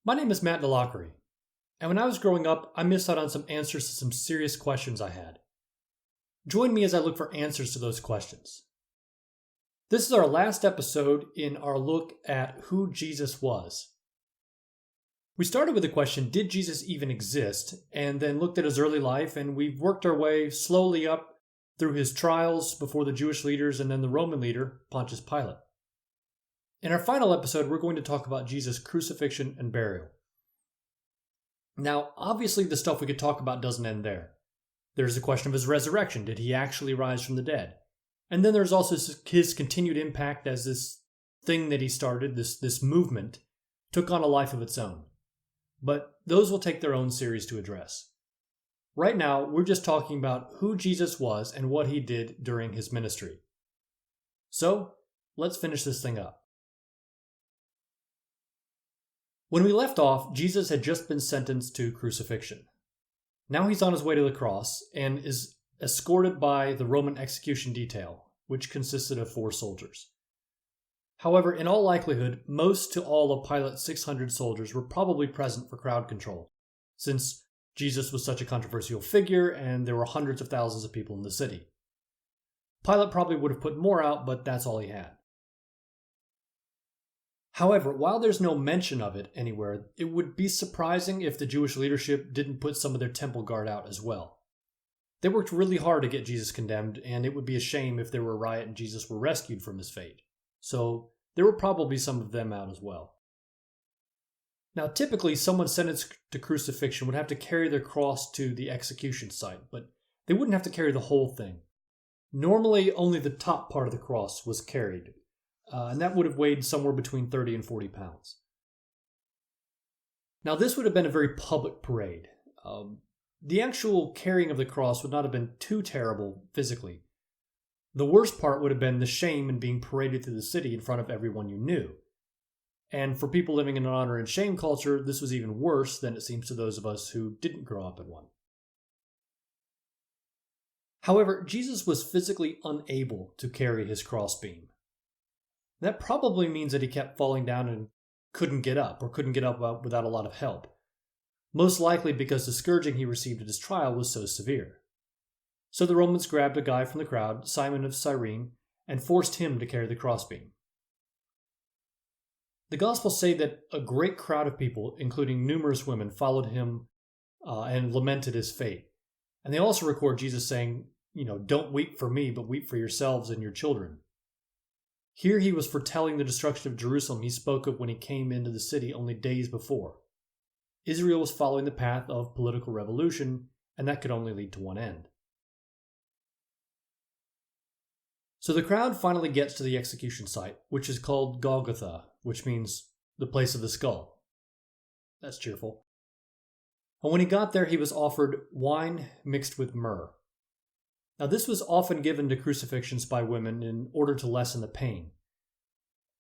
My name is Matt DeLockery, and when I was growing up, I missed out on some answers to some serious questions I had. Join me as I look for answers to those questions. This is our last episode in our look at who Jesus was. We started with the question, did Jesus even exist? And then looked at his early life, and we've worked our way slowly up through his trials before the Jewish leaders and then the Roman leader, Pontius Pliate. In our final episode, we're going to talk about Jesus' crucifixion and burial. Now, obviously, the stuff we could talk about doesn't end there. There's the question of his resurrection. Did he actually rise from the dead? And then there's also his continued impact as this thing that he started, this movement, took on a life of its own. But those will take their own series to address. Right now, we're just talking about who Jesus was and what he did during his ministry. So, let's finish this thing up. When we left off, Jesus had just been sentenced to crucifixion. Now he's on his way to the cross and is escorted by the Roman execution detail, which consisted of 4 soldiers. However, in all likelihood, most to all of Pilate's 600 soldiers were probably present for crowd control, since Jesus was such a controversial figure and there were hundreds of thousands of people in the city. Pilate probably would have put more out, but that's all he had. However, while there's no mention of it anywhere, it would be surprising if the Jewish leadership didn't put some of their temple guard out as well. They worked really hard to get Jesus condemned, and it would be a shame if there were a riot and Jesus were rescued from his fate. So there were probably some of them out as well. Now, typically, someone sentenced to crucifixion would have to carry their cross to the execution site, but they wouldn't have to carry the whole thing. Normally, only the top part of the cross was carried. And that would have weighed somewhere between 30 and 40 pounds. Now, this would have been a very public parade. The actual carrying of the cross would not have been too terrible physically. The worst part would have been the shame in being paraded through the city in front of everyone you knew. And for people living in an honor and shame culture, this was even worse than it seems to those of us who didn't grow up in one. However, Jesus was physically unable to carry his crossbeam. That probably means that he kept falling down and couldn't get up, or couldn't get up without a lot of help. Most likely because the scourging he received at his trial was so severe. So the Romans grabbed a guy from the crowd, Simon of Cyrene, and forced him to carry the crossbeam. The Gospels say that a great crowd of people, including numerous women, followed him and lamented his fate. And they also record Jesus saying, don't weep for me, but weep for yourselves and your children. Here he was foretelling the destruction of Jerusalem he spoke of when he came into the city only days before. Israel was following the path of political revolution, and that could only lead to one end. So the crowd finally gets to the execution site, which is called Golgotha, which means the place of the skull. That's cheerful. And when he got there, he was offered wine mixed with myrrh. Now, this was often given to crucifixions by women in order to lessen the pain.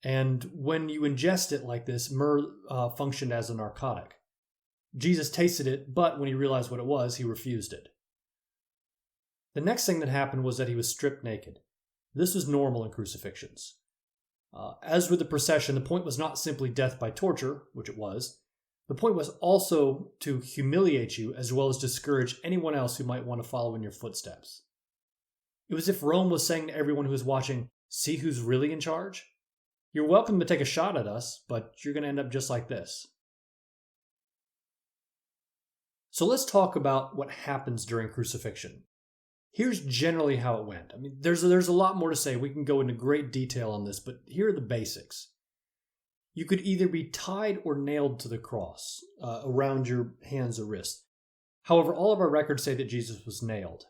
And when you ingest it like this, myrrh functioned as a narcotic. Jesus tasted it, but when he realized what it was, he refused it. The next thing that happened was that he was stripped naked. This was normal in crucifixions. As with the procession, the point was not simply death by torture, which it was. The point was also to humiliate you as well as discourage anyone else who might want to follow in your footsteps. It was as if Rome was saying to everyone who was watching, see who's really in charge? You're welcome to take a shot at us, but you're going to end up just like this. So let's talk about what happens during crucifixion. Here's generally how it went. There's a lot more to say. We can go into great detail on this, but here are the basics. You could either be tied or nailed to the cross around your hands or wrists. However, all of our records say that Jesus was nailed.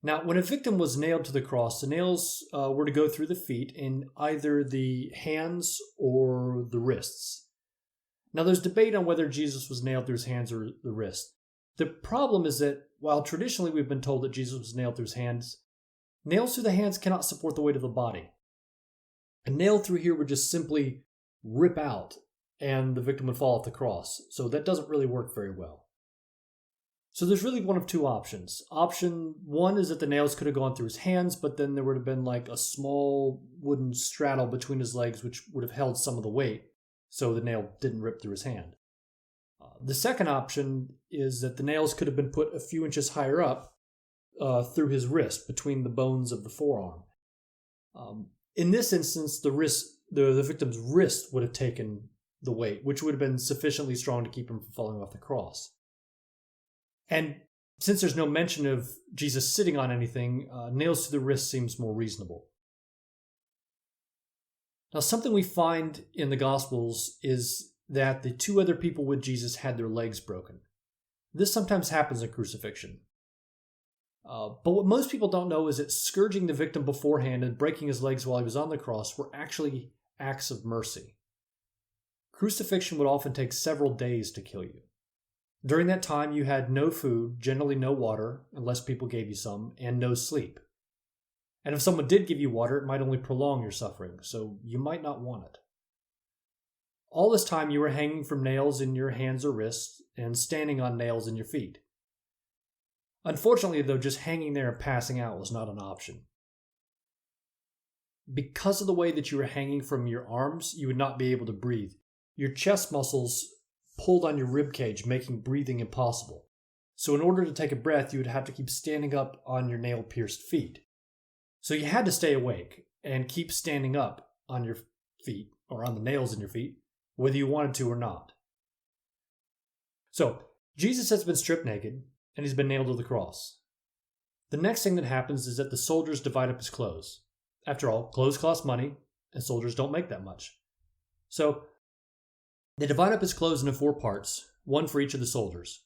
Now, when a victim was nailed to the cross, the nails were to go through the feet in either the hands or the wrists. Now, there's debate on whether Jesus was nailed through his hands or the wrist. The problem is that while traditionally we've been told that Jesus was nailed through his hands, nails through the hands cannot support the weight of the body. A nail through here would just simply rip out and the victim would fall off the cross. So that doesn't really work very well. So there's really one of two options. Option one is that the nails could have gone through his hands, but then there would have been like a small wooden straddle between his legs, which would have held some of the weight, so the nail didn't rip through his hand. The second option is that the nails could have been put a few inches higher up through his wrist, between the bones of the forearm. In this instance, the victim's wrist would have taken the weight, which would have been sufficiently strong to keep him from falling off the cross. And since there's no mention of Jesus sitting on anything, nails to the wrist seems more reasonable. Now, something we find in the Gospels is that the two other people with Jesus had their legs broken. This sometimes happens in crucifixion. But what most people don't know is that scourging the victim beforehand and breaking his legs while he was on the cross were actually acts of mercy. Crucifixion would often take several days to kill you. During that time, you had no food, generally no water, unless people gave you some, and no sleep. And if someone did give you water, it might only prolong your suffering, so you might not want it. All this time, you were hanging from nails in your hands or wrists and standing on nails in your feet. Unfortunately, though, just hanging there and passing out was not an option. Because of the way that you were hanging from your arms, you would not be able to breathe. Your chest muscles pulled on your rib cage, making breathing impossible. So in order to take a breath, you would have to keep standing up on your nail-pierced feet. So you had to stay awake and keep standing up on your feet, or on the nails in your feet, whether you wanted to or not. So, Jesus has been stripped naked, and he's been nailed to the cross. The next thing that happens is that the soldiers divide up his clothes. After all, clothes cost money, and soldiers don't make that much. So, they divide up his clothes into 4 parts, one for each of the soldiers.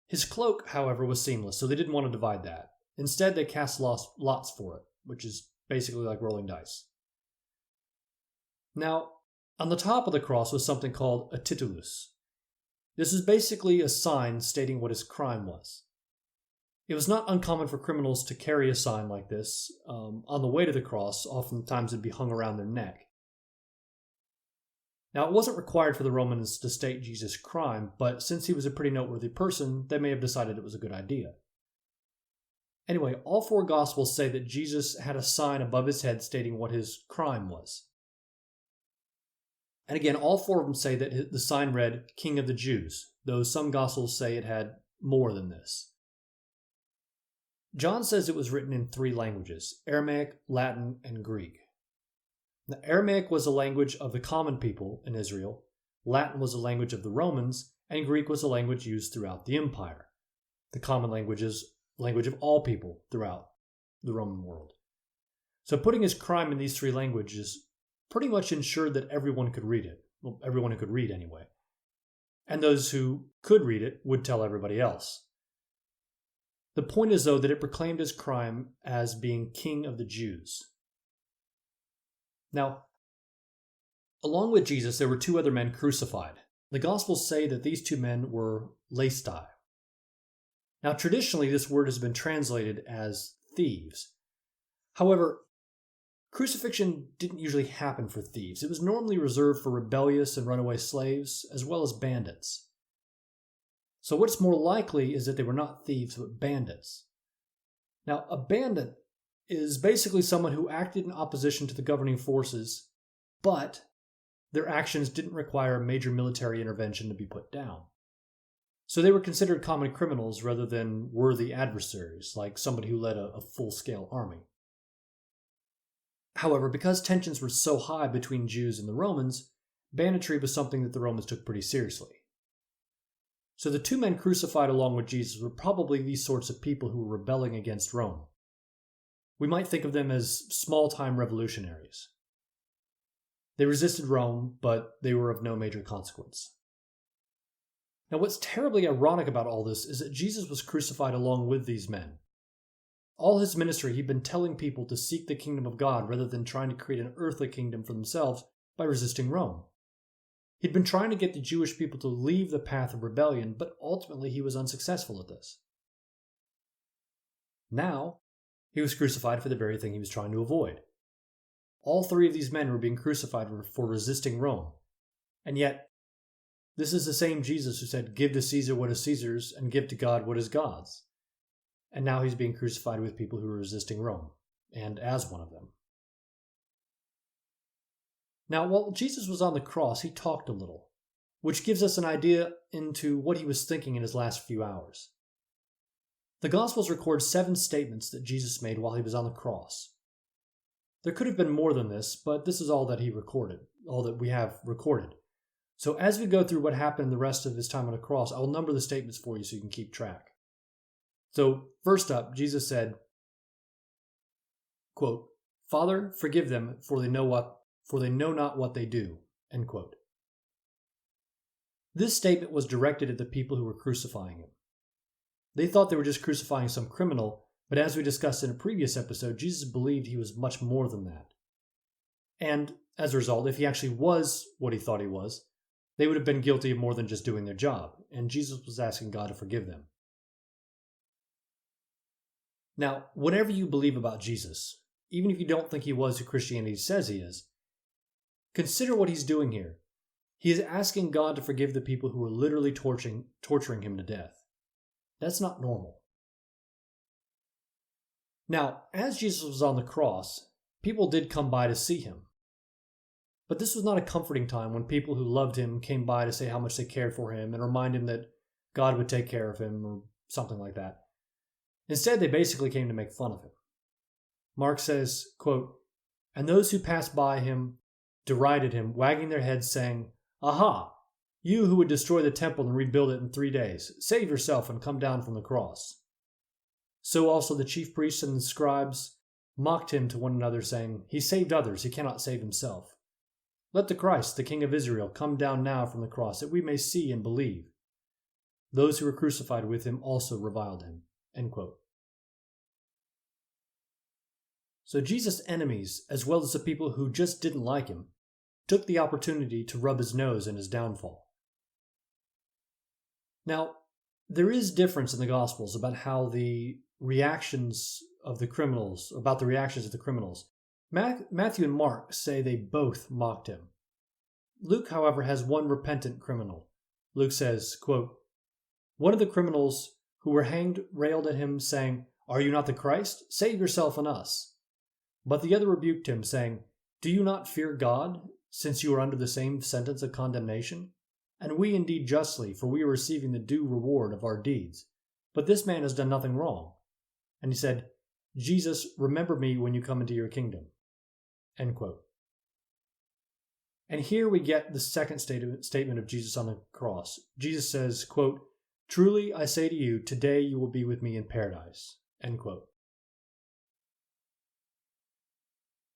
His cloak, however, was seamless, so they didn't want to divide that. Instead, they cast lots for it, which is basically like rolling dice. Now, on the top of the cross was something called a titulus. This is basically a sign stating what his crime was. It was not uncommon for criminals to carry a sign like this on the way to the cross. Oftentimes it'd be hung around their neck. Now, it wasn't required for the Romans to state Jesus' crime, but since he was a pretty noteworthy person, they may have decided it was a good idea. Anyway, all 4 Gospels say that Jesus had a sign above his head stating what his crime was. And again, all 4 of them say that the sign read, King of the Jews, though some Gospels say it had more than this. John says it was written in 3 languages, Aramaic, Latin, and Greek. Now, Aramaic was a language of the common people in Israel, Latin was a language of the Romans, and Greek was a language used throughout the empire. The common language is language of all people throughout the Roman world. So putting his crime in these 3 languages pretty much ensured that everyone could read it. Well, everyone who could read anyway. And those who could read it would tell everybody else. The point is, though, that it proclaimed his crime as being King of the Jews. Now, along with Jesus, there were 2 other men crucified. The Gospels say that these 2 men were leistai. Now, traditionally, this word has been translated as thieves. However, crucifixion didn't usually happen for thieves. It was normally reserved for rebellious and runaway slaves, as well as bandits. So what's more likely is that they were not thieves, but bandits. Now, a bandit is basically someone who acted in opposition to the governing forces, but their actions didn't require a major military intervention to be put down. So they were considered common criminals rather than worthy adversaries, like somebody who led a full-scale army. However, because tensions were so high between Jews and the Romans, banditry was something that the Romans took pretty seriously. So the 2 men crucified along with Jesus were probably these sorts of people who were rebelling against Rome. We might think of them as small-time revolutionaries. They resisted Rome, but they were of no major consequence. Now, what's terribly ironic about all this is that Jesus was crucified along with these men. All his ministry, he'd been telling people to seek the kingdom of God rather than trying to create an earthly kingdom for themselves by resisting Rome. He'd been trying to get the Jewish people to leave the path of rebellion, but ultimately he was unsuccessful at this. Now, he was crucified for the very thing he was trying to avoid. All 3 of these men were being crucified for resisting Rome. And yet, this is the same Jesus who said, "Give to Caesar what is Caesar's and give to God what is God's." And now he's being crucified with people who are resisting Rome, and as one of them. Now, while Jesus was on the cross, he talked a little. which gives us an idea into what he was thinking in his last few hours. The Gospels record 7 statements that Jesus made while he was on the cross. There could have been more than this, but this is all that he recorded, all that we have recorded. So as we go through what happened the rest of his time on the cross, I will number the statements for you so you can keep track. So first up, Jesus said, quote, "Father, forgive them, for they know not what they do." End quote. This statement was directed at the people who were crucifying him. They thought they were just crucifying some criminal, but as we discussed in a previous episode, Jesus believed he was much more than that. And as a result, if he actually was what he thought he was, they would have been guilty of more than just doing their job, and Jesus was asking God to forgive them. Now, whatever you believe about Jesus, even if you don't think he was who Christianity says he is, consider what he's doing here. He is asking God to forgive the people who are literally torturing him to death. That's not normal. Now, as Jesus was on the cross, people did come by to see him. But this was not a comforting time when people who loved him came by to say how much they cared for him and remind him that God would take care of him or something like that. Instead, they basically came to make fun of him. Mark says, quote, "And those who passed by him derided him, wagging their heads, saying, 'Aha! You who would destroy the temple and rebuild it in 3 days, save yourself and come down from the cross.' So also the chief priests and the scribes mocked him to one another, saying, 'He saved others, he cannot save himself. Let the Christ, the King of Israel, come down now from the cross, that we may see and believe.' Those who were crucified with him also reviled him." End quote. So Jesus' enemies, as well as the people who just didn't like him, took the opportunity to rub his nose in his downfall. Now, there is difference in the Gospels about the reactions of the criminals. Matthew and Mark say they both mocked him. Luke, however, has one repentant criminal. Luke says, quote, "One of the criminals who were hanged railed at him, saying, 'Are you not the Christ? Save yourself and us.' But the other rebuked him, saying, 'Do you not fear God, since you are under the same sentence of condemnation? And we indeed justly, for we are receiving the due reward of our deeds. But this man has done nothing wrong.' And he said, 'Jesus, remember me when you come into your kingdom.'" End quote. And here we get the second statement of Jesus on the cross. Jesus says, quote, "Truly I say to you, today you will be with me in paradise." End quote.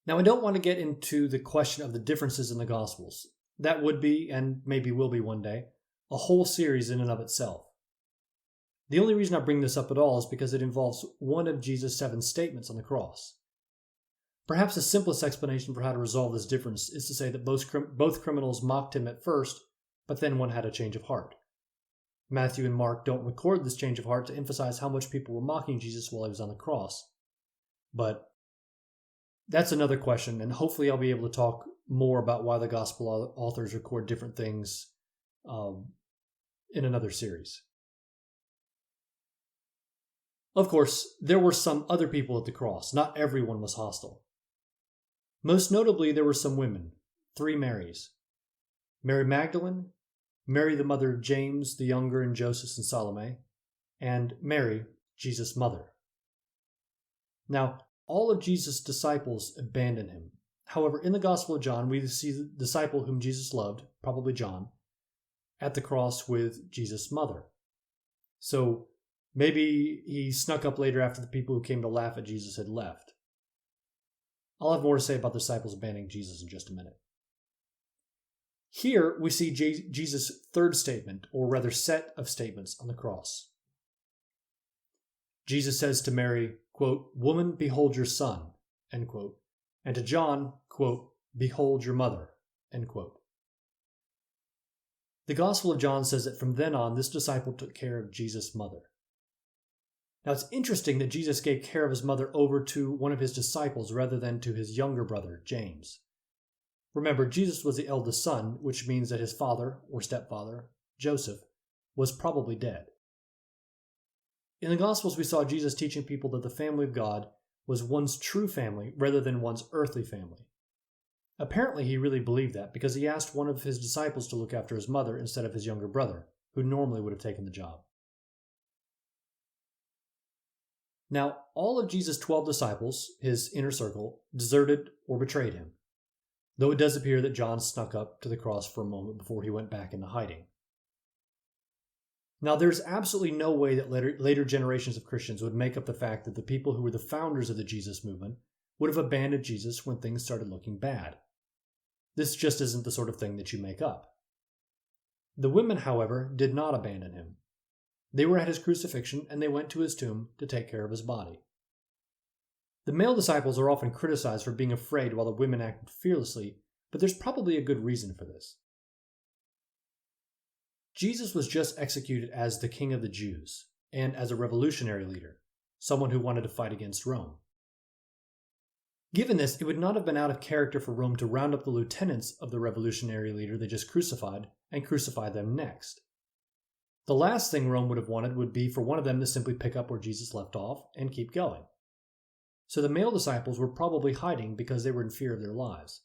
Now, I don't want to get into the question of the differences in the Gospels. That would be, and maybe will be one day, a whole series in and of itself. The only reason I bring this up at all is because it involves one of Jesus' 7 statements on the cross. Perhaps the simplest explanation for how to resolve this difference is to say that both criminals mocked him at first, but then one had a change of heart. Matthew and Mark don't record this change of heart to emphasize how much people were mocking Jesus while he was on the cross. But that's another question, and hopefully I'll be able to talk more about why the gospel authors record different things in another series. Of course, there were some other people at the cross. Not everyone was hostile. Most notably, there were some women, 3 Marys. Mary Magdalene, Mary the mother of James the younger and Joseph and Salome, and Mary, Jesus' mother. Now, all of Jesus' disciples abandoned him. However, in the Gospel of John, we see the disciple whom Jesus loved, probably John, at the cross with Jesus' mother. So maybe he snuck up later after the people who came to laugh at Jesus had left. I'll have more to say about the disciples abandoning Jesus in just a minute. Here we see Jesus' third statement, or rather set of statements on the cross. Jesus says to Mary, quote, "Woman, behold your son," end quote, and to John, quote, "Behold your mother," end quote. The Gospel of John says that from then on, this disciple took care of Jesus' mother. Now, it's interesting that Jesus gave care of his mother over to one of his disciples rather than to his younger brother, James. Remember, Jesus was the eldest son, which means that his father, or stepfather, Joseph, was probably dead. In the Gospels, we saw Jesus teaching people that the family of God was one's true family rather than one's earthly family. Apparently, he really believed that because he asked one of his disciples to look after his mother instead of his younger brother, who normally would have taken the job. Now, all of Jesus' 12 disciples, his inner circle, deserted or betrayed him, though it does appear that John snuck up to the cross for a moment before he went back into hiding. Now, there's absolutely no way that later generations of Christians would make up the fact that the people who were the founders of the Jesus movement would have abandoned Jesus when things started looking bad. This just isn't the sort of thing that you make up. The women, however, did not abandon him. They were at his crucifixion, and they went to his tomb to take care of his body. The male disciples are often criticized for being afraid while the women acted fearlessly, but there's probably a good reason for this. Jesus was just executed as the King of the Jews, and as a revolutionary leader, someone who wanted to fight against Rome. Given this, it would not have been out of character for Rome to round up the lieutenants of the revolutionary leader they just crucified and crucify them next. The last thing Rome would have wanted would be for one of them to simply pick up where Jesus left off and keep going. So the male disciples were probably hiding because they were in fear of their lives.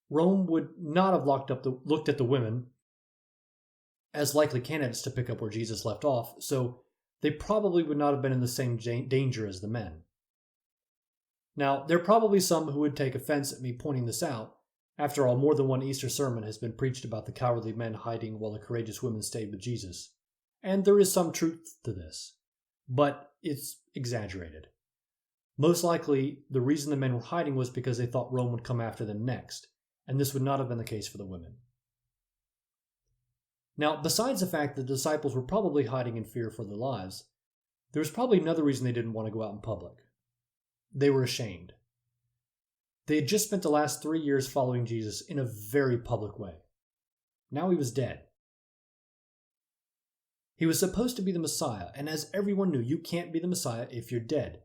Rome would not have looked at the women as likely candidates to pick up where Jesus left off, so they probably would not have been in the same danger as the men. Now, there are probably some who would take offense at me pointing this out. After all, more than one Easter sermon has been preached about the cowardly men hiding while the courageous women stayed with Jesus. And there is some truth to this, but it's exaggerated. Most likely, the reason the men were hiding was because they thought Rome would come after them next, and this would not have been the case for the women. Now, besides the fact that the disciples were probably hiding in fear for their lives, there was probably another reason they didn't want to go out in public. They were ashamed. They had just spent the last 3 years following Jesus in a very public way. Now he was dead. He was supposed to be the Messiah, and as everyone knew, you can't be the Messiah if you're dead.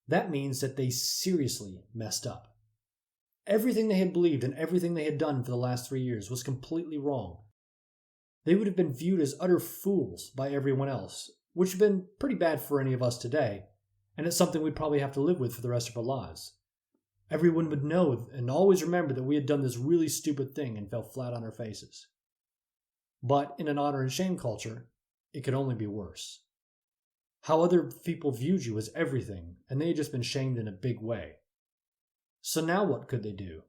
That means that they seriously messed up. Everything they had believed and everything they had done for the last 3 years was completely wrong. They would have been viewed as utter fools by everyone else, which would have been pretty bad for any of us today, and it's something we'd probably have to live with for the rest of our lives. Everyone would know and always remember that we had done this really stupid thing and fell flat on our faces. But in an honor and shame culture, it could only be worse. How other people viewed you was everything, and they had just been shamed in a big way. So now what could they do?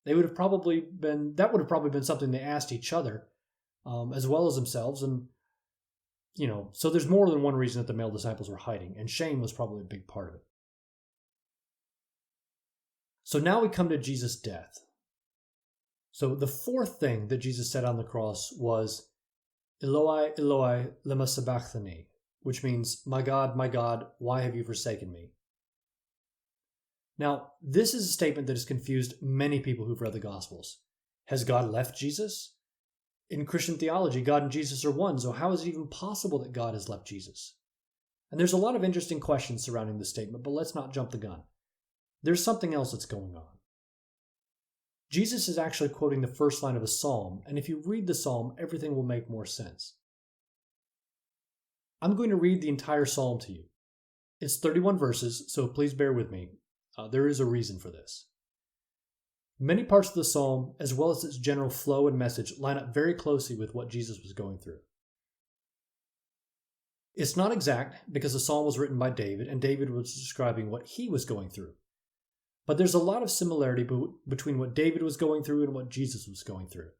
That would have probably been something they asked each other, as well as themselves, and so there's more than one reason that the male disciples were hiding, and shame was probably a big part of it. So now we come to Jesus' death. So the fourth thing that Jesus said on the cross was, Eloi, Eloi, lema sabachthani, which means, my God, why have you forsaken me? Now, this is a statement that has confused many people who've read the Gospels. Has God left Jesus? In Christian theology, God and Jesus are one, so how is it even possible that God has left Jesus? And there's a lot of interesting questions surrounding this statement, but let's not jump the gun. There's something else that's going on. Jesus is actually quoting the first line of a psalm, and if you read the psalm, everything will make more sense. I'm going to read the entire psalm to you. It's 31 verses, so please bear with me. There is a reason for this. Many parts of the psalm, as well as its general flow and message, line up very closely with what Jesus was going through. It's not exact because the psalm was written by David, and David was describing what he was going through. But there's a lot of similarity between what David was going through and what Jesus was going through.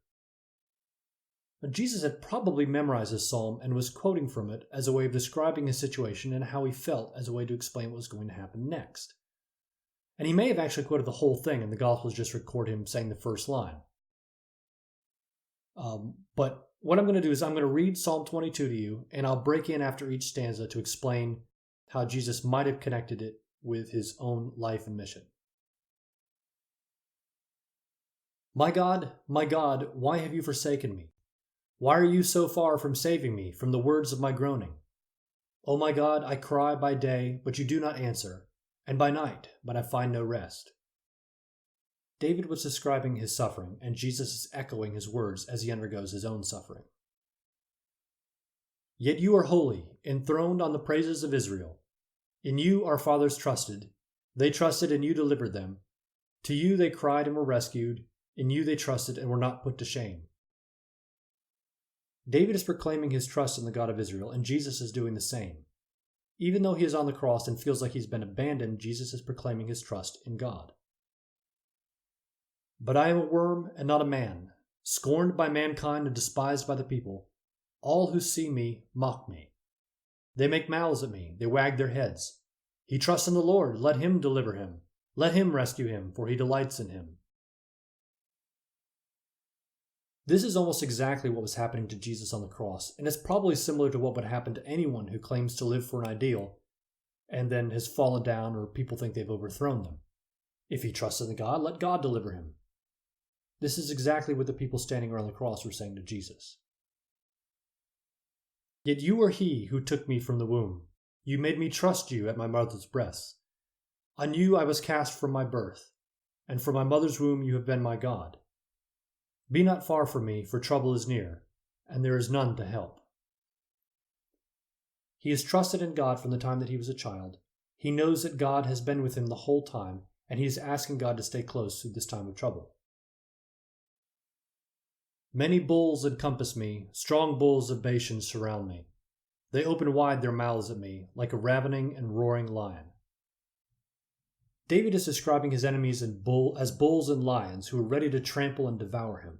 But Jesus had probably memorized this psalm and was quoting from it as a way of describing his situation and how he felt as a way to explain what was going to happen next. And he may have actually quoted the whole thing, and the Gospels just record him saying the first line. But what I'm going to do is I'm going to read Psalm 22 to you, and I'll break in after each stanza to explain how Jesus might have connected it with his own life and mission. My God, why have you forsaken me? Why are you so far from saving me from the words of my groaning? O my God, I cry by day, but you do not answer, and by night, but I find no rest. David was describing his suffering, and Jesus is echoing his words as he undergoes his own suffering. Yet you are holy, enthroned on the praises of Israel. In you our fathers trusted. They trusted and you delivered them. To you they cried and were rescued. In you they trusted and were not put to shame. David is proclaiming his trust in the God of Israel, and Jesus is doing the same. Even though he is on the cross and feels like he's been abandoned, Jesus is proclaiming his trust in God. But I am a worm and not a man, scorned by mankind and despised by the people. All who see me mock me. They make mouths at me, they wag their heads. He trusts in the Lord, let him deliver him. Let him rescue him, for he delights in him. This is almost exactly what was happening to Jesus on the cross, and it's probably similar to what would happen to anyone who claims to live for an ideal and then has fallen down or people think they've overthrown them. If he trusts in God, let God deliver him. This is exactly what the people standing around the cross were saying to Jesus. Yet you are he who took me from the womb. You made me trust you at my mother's breast. On you I was cast from my birth, and from my mother's womb you have been my God. Be not far from me, for trouble is near, and there is none to help. He has trusted in God from the time that he was a child. He knows that God has been with him the whole time, and he is asking God to stay close through this time of trouble. Many bulls encompass me, strong bulls of Bashan surround me. They open wide their mouths at me, like a ravening and roaring lion. David is describing his enemies as bulls and lions who are ready to trample and devour him.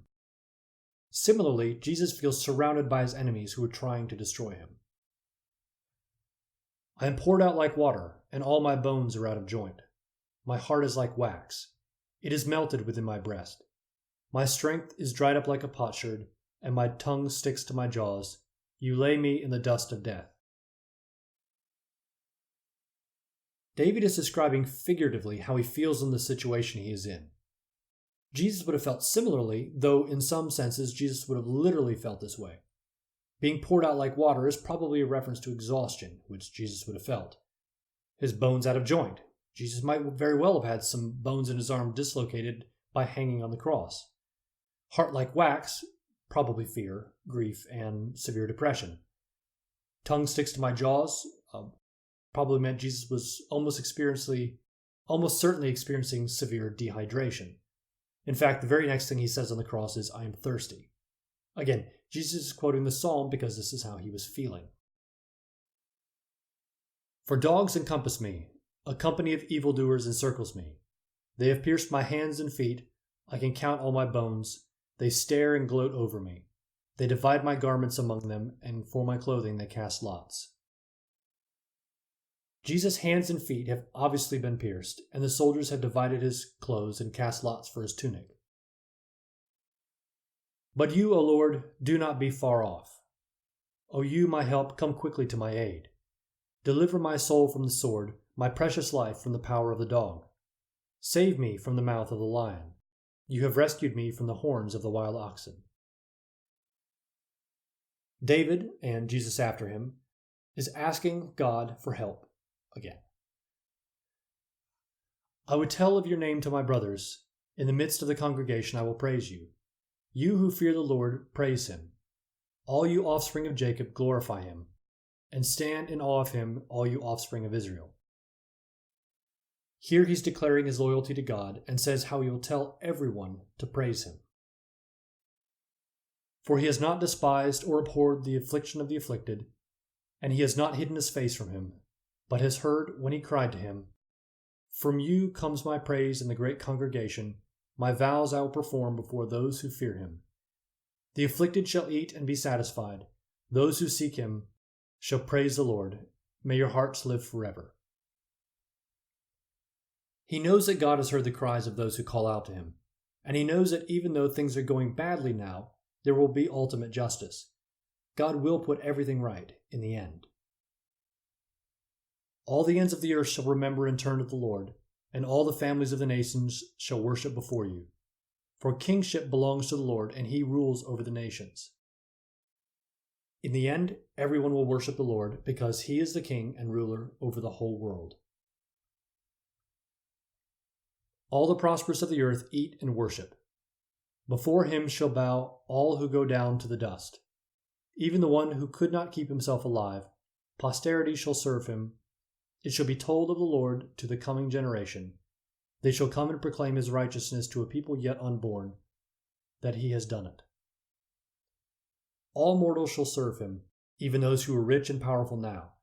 Similarly, Jesus feels surrounded by his enemies who are trying to destroy him. I am poured out like water, and all my bones are out of joint. My heart is like wax. It is melted within my breast. My strength is dried up like a potsherd, and my tongue sticks to my jaws. You lay me in the dust of death. David is describing figuratively how he feels in the situation he is in. Jesus would have felt similarly, though in some senses Jesus would have literally felt this way. Being poured out like water is probably a reference to exhaustion, which Jesus would have felt. His bones out of joint. Jesus might very well have had some bones in his arm dislocated by hanging on the cross. Heart like wax, probably fear, grief, and severe depression. Tongue sticks to my jaws, probably meant Jesus was almost certainly experiencing severe dehydration. In fact, the very next thing he says on the cross is, I am thirsty. Again, Jesus is quoting the psalm because this is how he was feeling. For dogs encompass me, a company of evildoers encircles me. They have pierced my hands and feet, I can count all my bones. They stare and gloat over me. They divide my garments among them, and for my clothing they cast lots. Jesus' hands and feet have obviously been pierced, and the soldiers have divided his clothes and cast lots for his tunic. But you, O Lord, do not be far off. O you, my help, come quickly to my aid. Deliver my soul from the sword, my precious life from the power of the dog. Save me from the mouth of the lion. You have rescued me from the horns of the wild oxen. David, and Jesus after him, is asking God for help again. I would tell of your name to my brothers. In the midst of the congregation I will praise you. You who fear the Lord, praise him. All you offspring of Jacob, glorify him. And stand in awe of him, all you offspring of Israel. Here he's declaring his loyalty to God and says how he will tell everyone to praise him. For he has not despised or abhorred the affliction of the afflicted, and he has not hidden his face from him, but has heard when he cried to him. From you comes my praise in the great congregation. My vows I will perform before those who fear him. The afflicted shall eat and be satisfied. Those who seek him shall praise the Lord. May your hearts live forever. He knows that God has heard the cries of those who call out to him, and he knows that even though things are going badly now, there will be ultimate justice. God will put everything right in the end. All the ends of the earth shall remember and turn to the Lord, and all the families of the nations shall worship before you. For kingship belongs to the Lord, and he rules over the nations. In the end, everyone will worship the Lord, because he is the king and ruler over the whole world. All the prosperous of the earth eat and worship. Before him shall bow all who go down to the dust. Even the one who could not keep himself alive. Posterity shall serve him. It shall be told of the Lord to the coming generation. They shall come and proclaim his righteousness to a people yet unborn, that he has done it. All mortals shall serve him, even those who are rich and powerful now,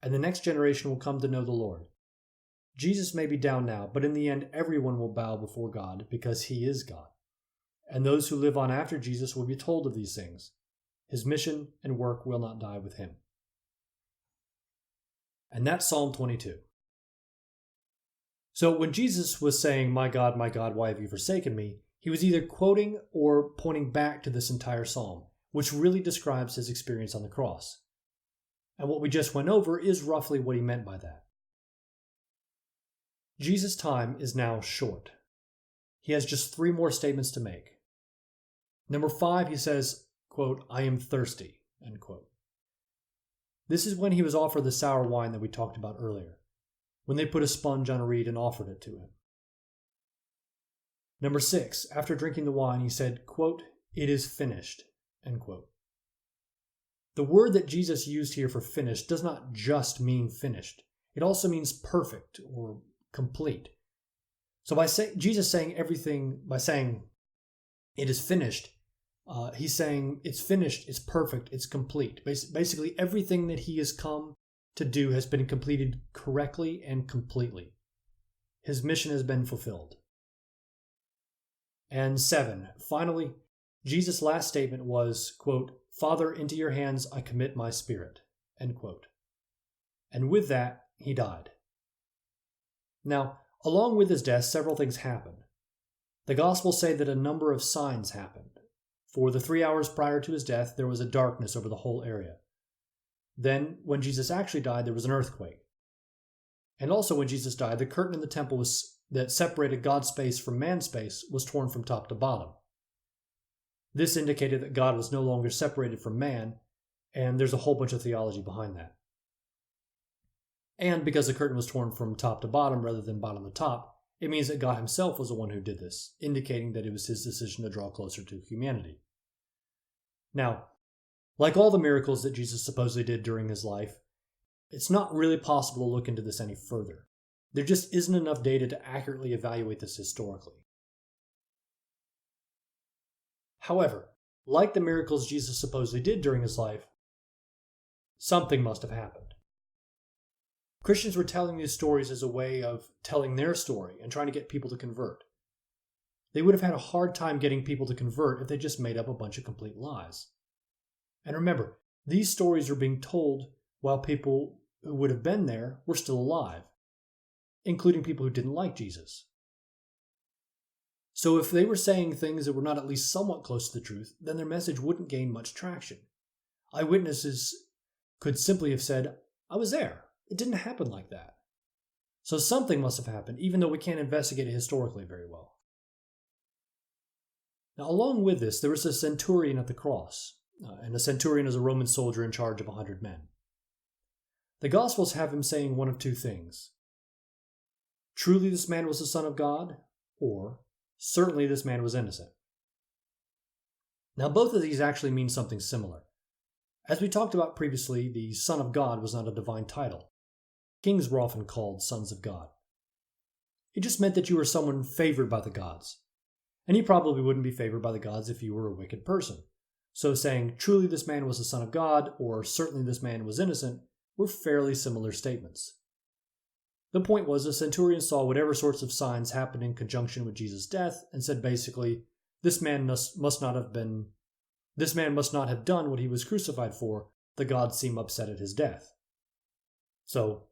and the next generation will come to know the Lord. Jesus may be down now, but in the end everyone will bow before God because he is God. And those who live on after Jesus will be told of these things. His mission and work will not die with him. And that's Psalm 22. So when Jesus was saying, my God, why have you forsaken me?" he was either quoting or pointing back to this entire psalm, which really describes his experience on the cross. And what we just went over is roughly what he meant by that. Jesus' time is now short. He has just 3 more statements to make. Number 5, he says, quote, "I am thirsty," end quote. This is when he was offered the sour wine that we talked about earlier, when they put a sponge on a reed and offered it to him. Number 6, after drinking the wine, he said, quote, "It is finished," end quote. The word that Jesus used here for finished does not just mean finished. It also means perfect or complete. So by Jesus saying everything, by saying it is finished, he's saying it's finished, it's perfect, it's complete. Basically, everything that he has come to do has been completed correctly and completely. His mission has been fulfilled. And 7, finally, Jesus' last statement was, quote, "Father, into your hands I commit my spirit," end quote. And with that, he died. Now, along with his death, several things happened. The Gospels say that a number of signs happened. For the 3 hours prior to his death, there was a darkness over the whole area. Then, when Jesus actually died, there was an earthquake. And also when Jesus died, the curtain in the temple that separated God's space from man's space was torn from top to bottom. This indicated that God was no longer separated from man, and there's a whole bunch of theology behind that. And because the curtain was torn from top to bottom rather than bottom to top, it means that God himself was the one who did this, indicating that it was his decision to draw closer to humanity. Now, like all the miracles that Jesus supposedly did during his life, it's not really possible to look into this any further. There just isn't enough data to accurately evaluate this historically. However, like the miracles Jesus supposedly did during his life, something must have happened. Christians were telling these stories as a way of telling their story and trying to get people to convert. They would have had a hard time getting people to convert if they just made up a bunch of complete lies. And remember, these stories were being told while people who would have been there were still alive, including people who didn't like Jesus. So if they were saying things that were not at least somewhat close to the truth, then their message wouldn't gain much traction. Eyewitnesses could simply have said, "I was there. It didn't happen like that." So something must have happened, even though we can't investigate it historically very well. Now, along with this, there was a centurion at the cross, and a centurion is a Roman soldier in charge of 100 men. The Gospels have him saying one of two things. Truly this man was the Son of God, or certainly this man was innocent. Now, both of these actually mean something similar. As we talked about previously, the Son of God was not a divine title. Kings were often called sons of God. It just meant that you were someone favored by the gods. And you probably wouldn't be favored by the gods if you were a wicked person. So saying, truly this man was the Son of God, or certainly this man was innocent, were fairly similar statements. The point was the centurion saw whatever sorts of signs happened in conjunction with Jesus' death and said basically, this man must not have done what he was crucified for. The gods seem upset at his death. So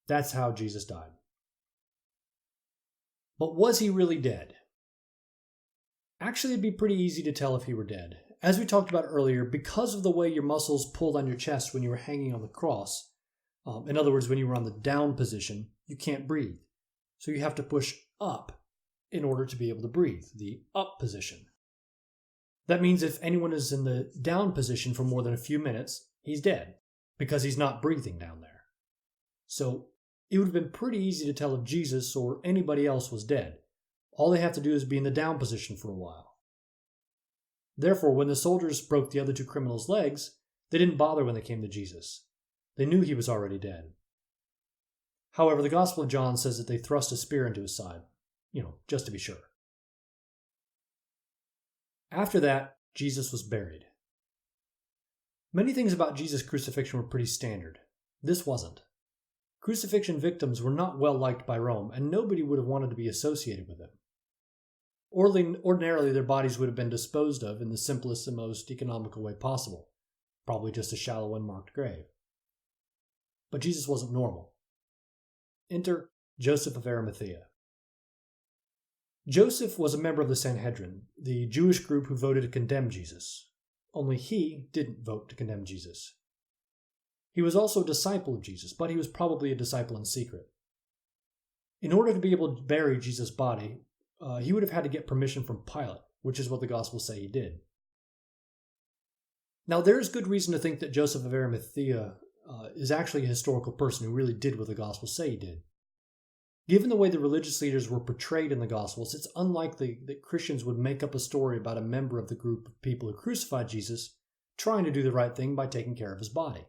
that's how Jesus died. But was he really dead? Actually, it'd be pretty easy to tell if he were dead. As we talked about earlier, because of the way your muscles pulled on your chest when you were hanging on the cross, in other words, when you were on the down position, you can't breathe. So you have to push up in order to be able to breathe, the up position. That means if anyone is in the down position for more than a few minutes, he's dead, because he's not breathing down there. So it would have been pretty easy to tell if Jesus or anybody else was dead. All they have to do is be in the down position for a while. Therefore, when the soldiers broke the other two criminals' legs, they didn't bother when they came to Jesus. They knew he was already dead. However, the Gospel of John says that they thrust a spear into his side, just to be sure. After that, Jesus was buried. Many things about Jesus' crucifixion were pretty standard. This wasn't. Crucifixion victims were not well liked by Rome, and nobody would have wanted to be associated with them. Ordinarily, their bodies would have been disposed of in the simplest and most economical way possible, probably just a shallow, unmarked grave. But Jesus wasn't normal. Enter Joseph of Arimathea. Joseph was a member of the Sanhedrin, the Jewish group who voted to condemn Jesus. Only he didn't vote to condemn Jesus. He was also a disciple of Jesus, but he was probably a disciple in secret. In order to be able to bury Jesus' body, he would have had to get permission from Pilate, which is what the Gospels say he did. Now, there is good reason to think that Joseph of Arimathea is actually a historical person who really did what the Gospels say he did. Given the way the religious leaders were portrayed in the Gospels, it's unlikely that Christians would make up a story about a member of the group of people who crucified Jesus trying to do the right thing by taking care of his body.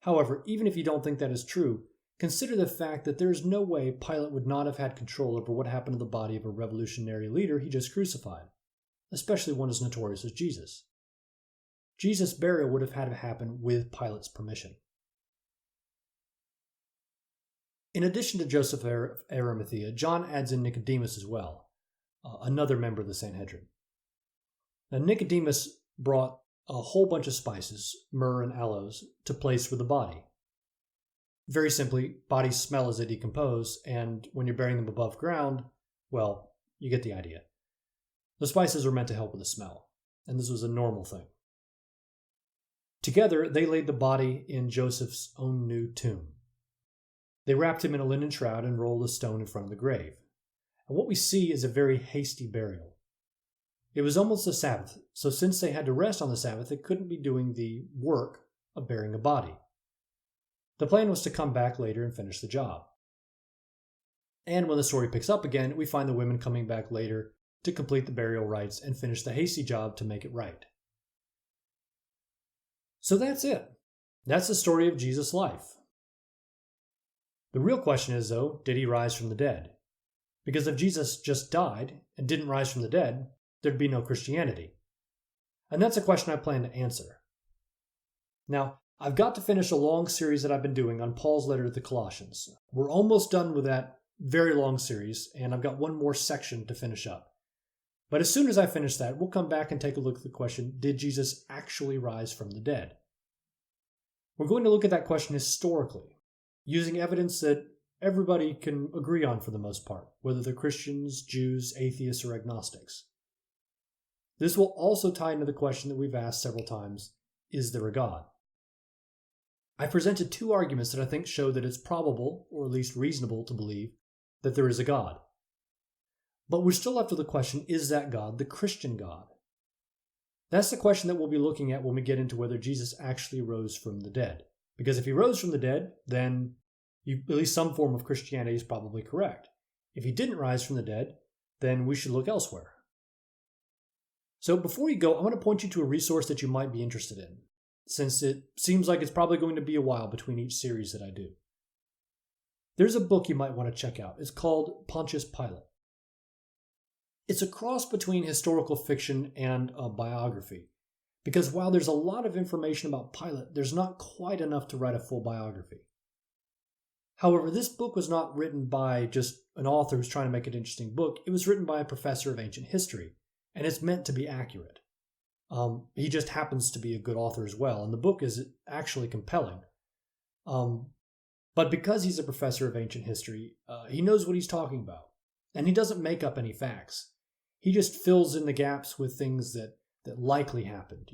However, even if you don't think that is true, consider the fact that there is no way Pilate would not have had control over what happened to the body of a revolutionary leader he just crucified, especially one as notorious as Jesus. Jesus' burial would have had to happen with Pilate's permission. In addition to Joseph of Arimathea, John adds in Nicodemus as well, another member of the Sanhedrin. Now, Nicodemus brought a whole bunch of spices, myrrh and aloes, to place with the body. Very simply, bodies smell as they decompose, and when you're burying them above ground, well, you get the idea. The spices were meant to help with the smell, and this was a normal thing. Together, they laid the body in Joseph's own new tomb. They wrapped him in a linen shroud and rolled a stone in front of the grave. And what we see is a very hasty burial. It was almost the Sabbath, so since they had to rest on the Sabbath, they couldn't be doing the work of burying a body. The plan was to come back later and finish the job. And when the story picks up again, we find the women coming back later to complete the burial rites and finish the hasty job to make it right. So that's it. That's the story of Jesus' life. The real question is, though, did he rise from the dead? Because if Jesus just died and didn't rise from the dead, there'd be no Christianity. And that's a question I plan to answer. Now, I've got to finish a long series that I've been doing on Paul's letter to the Colossians. We're almost done with that very long series, and I've got one more section to finish up. But as soon as I finish that, we'll come back and take a look at the question, did Jesus actually rise from the dead? We're going to look at that question historically, using evidence that everybody can agree on for the most part, whether they're Christians, Jews, atheists, or agnostics. This will also tie into the question that we've asked several times, is there a God? I presented two arguments that I think show that it's probable, or at least reasonable to believe, that there is a God. But we're still left with the question, is that God the Christian God? That's the question that we'll be looking at when we get into whether Jesus actually rose from the dead. Because if he rose from the dead, then at least some form of Christianity is probably correct. If he didn't rise from the dead, then we should look elsewhere. So before you go, I want to point you to a resource that you might be interested in, since it seems like it's probably going to be a while between each series that I do. There's a book you might want to check out. It's called Pontius Pliate. It's a cross between historical fiction and a biography, because while there's a lot of information about Pilate, there's not quite enough to write a full biography. However, this book was not written by just an author who's trying to make an interesting book. It was written by a professor of ancient history, and it's meant to be accurate. He just happens to be a good author as well, and the book is actually compelling. But because he's a professor of ancient history, he knows what he's talking about, and he doesn't make up any facts. He just fills in the gaps with things that likely happened.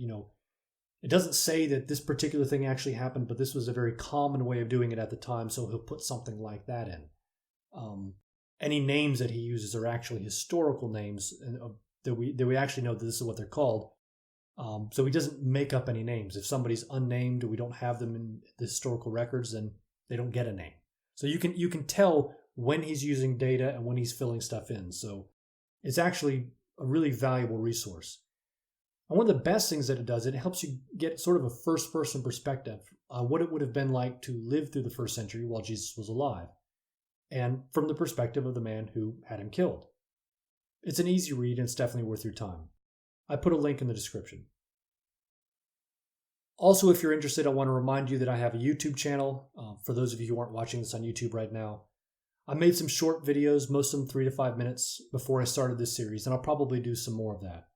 It doesn't say that this particular thing actually happened, but this was a very common way of doing it at the time, so he'll put something like that in. Any names that he uses are actually historical names that we actually know that this is what they're called. So he doesn't make up any names. If somebody's unnamed or we don't have them in the historical records, then they don't get a name. So you can tell when he's using data and when he's filling stuff in. So it's actually a really valuable resource. And one of the best things that it does, it helps you get sort of a first-person perspective on what it would have been like to live through the first century while Jesus was alive. and from the perspective of the man who had him killed. It's an easy read and it's definitely worth your time. I put a link in the description. Also, if you're interested, I want to remind you that I have a YouTube channel. For those of you who aren't watching this on YouTube right now, I made some short videos, most of them 3 to 5 minutes before I started this series, and I'll probably do some more of that.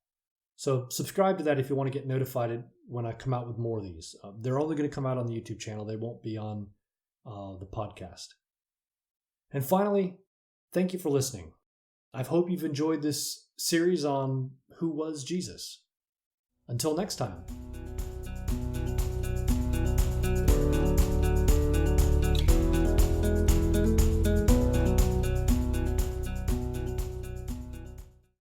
So subscribe to that if you want to get notified when I come out with more of these. They're only going to come out on the YouTube channel. They won't be on the podcast. And finally, thank you for listening. I hope you've enjoyed this series on who was Jesus. Until next time.